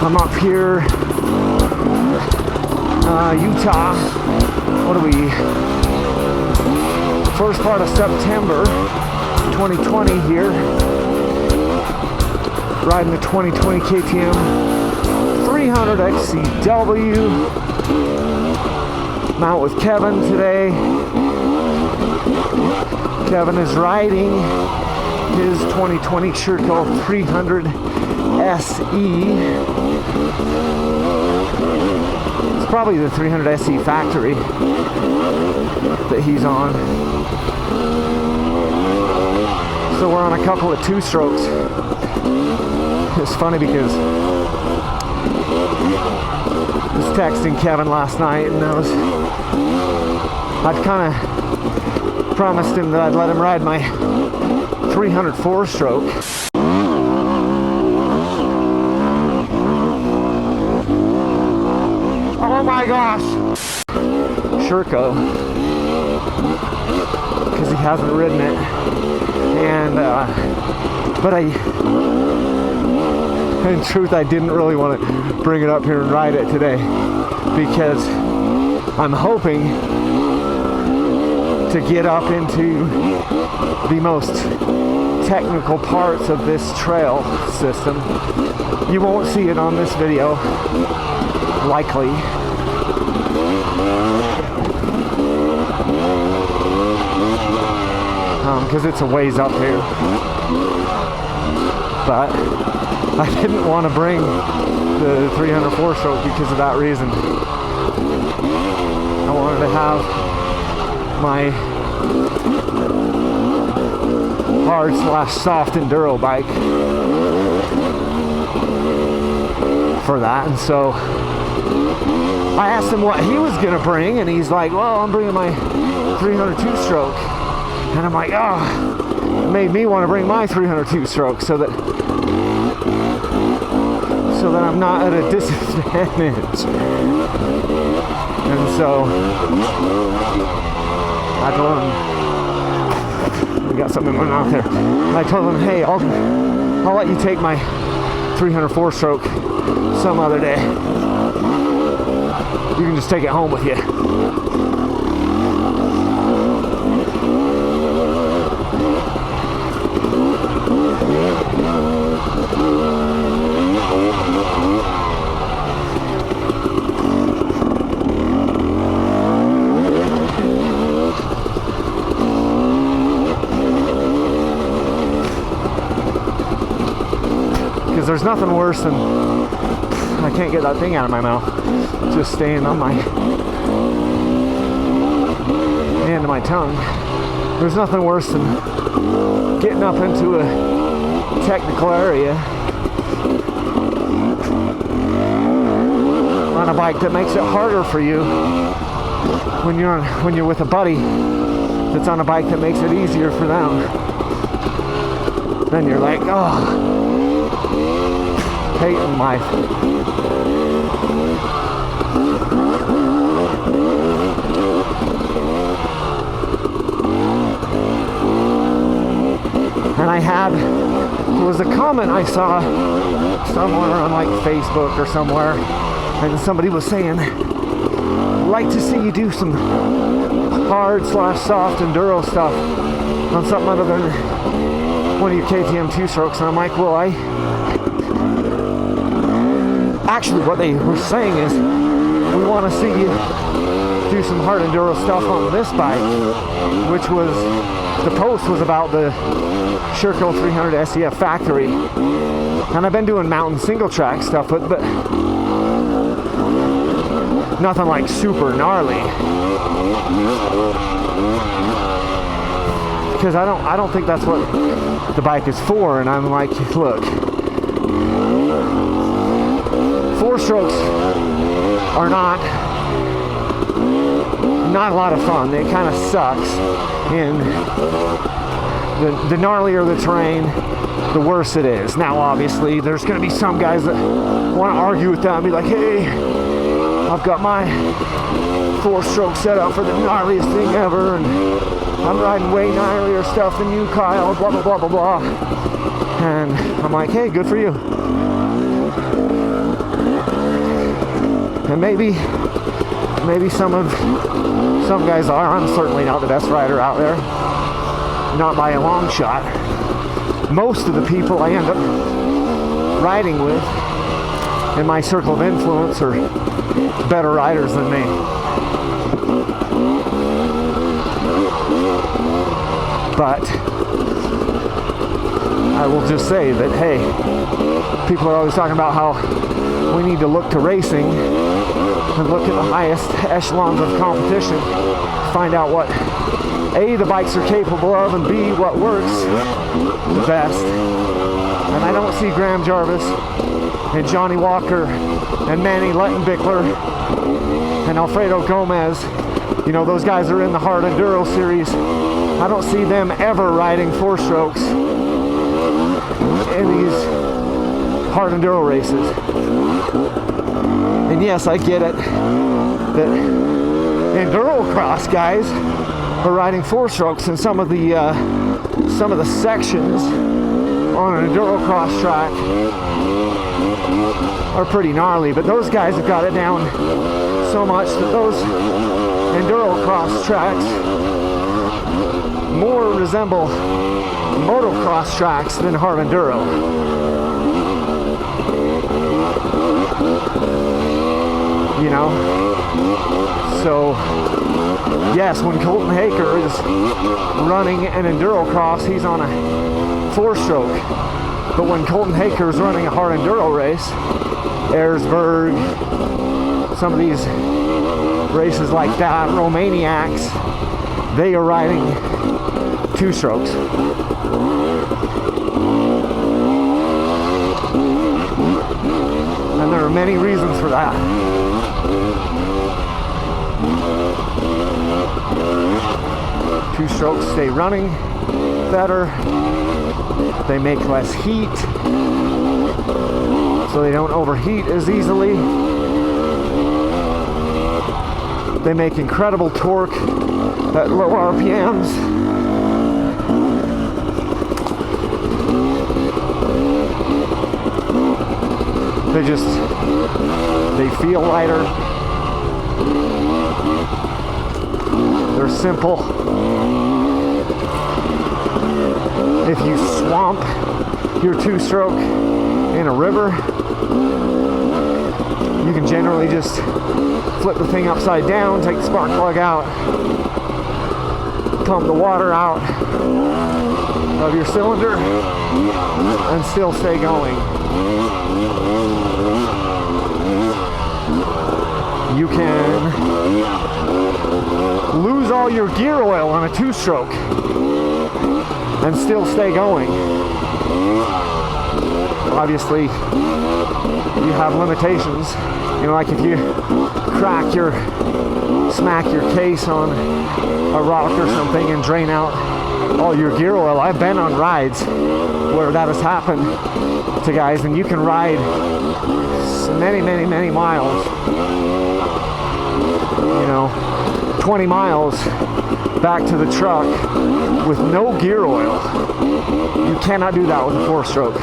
I'm up here, Utah. What are we? First part of September 2020 here. Riding the 2020 KTM 300 XCW. I'm out with Kevin today. Kevin is riding his 2020 Sherco 300 SE. It's probably the 300 SE factory that he's on. So we're on a couple of two-strokes. It's funny because I was texting Kevin last night and I'd kind of promised him that I'd let him ride my 304 stroke. Oh my gosh! Sherco. Because he hasn't ridden it. And, but in truth, I didn't really want to bring it up here and ride it today. Because I'm hoping to get up into the most technical parts of this trail system. You won't see it on this video, likely. Because it's a ways up here. But I didn't want to bring the 304 stroke because of that reason. I wanted to have my hard/soft enduro bike for that, and so I asked him what he was gonna bring, and he's like, well, I'm bringing my 302 stroke. And I'm like, oh, it made me want to bring my 302 stroke so that I'm not at a disadvantage. And so I told him, we got something in my mouth there. I told him, hey, I'll let you take my 304 stroke some other day. You can just take it home with you. Because there's nothing worse than, I can't get that thing out of my mouth, just staying on my end of my tongue. There's nothing worse than getting up into a technical area on a bike that makes it harder for you when you're with a buddy that's on a bike that makes it easier for them. Then you're like, oh, hating life. And there was a comment I saw somewhere on like Facebook or somewhere, and somebody was saying, I'd like to see you do some hard/soft enduro stuff on something other than one of your KTM two-strokes. And I'm like, well, actually what they were saying is, we want to see you do some hard enduro stuff on this bike, which was, the post was about the Sherco 300 SEF factory. And I've been doing mountain single track stuff, but nothing like super gnarly. Because I don't think that's what the bike is for. And I'm like, look, 4 strokes are not a lot of fun. It kind of sucks. And the gnarlier the terrain, the worse it is. Now, obviously, there's going to be some guys that want to argue with that and be like, hey, I've got my 4-stroke setup for the gnarliest thing ever, and I'm riding way gnarlier stuff than you, Kyle, blah, blah, blah, blah, blah. And I'm like, hey, good for you. And maybe some guys are. I'm certainly not the best rider out there, not by a long shot. Most of the people I end up riding with in my circle of influence are better riders than me. But I will just say that, hey, people are always talking about how we need to look to racing and look at the highest echelons of competition, find out what A, the bikes are capable of, and B, what works the best. And I don't see Graham Jarvis and Johnny Walker and Manny Lettenbichler and Alfredo Gomez. You know, those guys are in the hard enduro series. I don't see them ever riding 4-strokes in these hard enduro races. And yes, I get it that enduro cross guys are riding 4-strokes in some of the sections on an enduro cross track are pretty gnarly, but those guys have got it down so much that those enduro cross tracks more resemble motocross tracks than hard enduro. You know? So, yes, when Colton Haker is running an enduro cross, he's on a 4-stroke. But when Colton Haker is running a hard enduro race, Ayresburg, some of these races like that, Romaniacs, they are riding 2-strokes. And there are many reasons for that. Two strokes stay running better. They make less heat, so they don't overheat as easily. They make incredible torque at low RPMs. They feel lighter. They're simple. If you swamp your 2-stroke in a river, you can generally just flip the thing upside down, take the spark plug out, pump the water out of your cylinder, and still stay going. You can lose all your gear oil on a 2-stroke and still stay going. Obviously, you have limitations. You know, like if you smack your case on a rock or something and drain out all your gear oil. I've been on rides where that has happened to guys, and you can ride many, many, many miles. You know, 20 miles back to the truck with no gear oil. You cannot do that with a 4-stroke.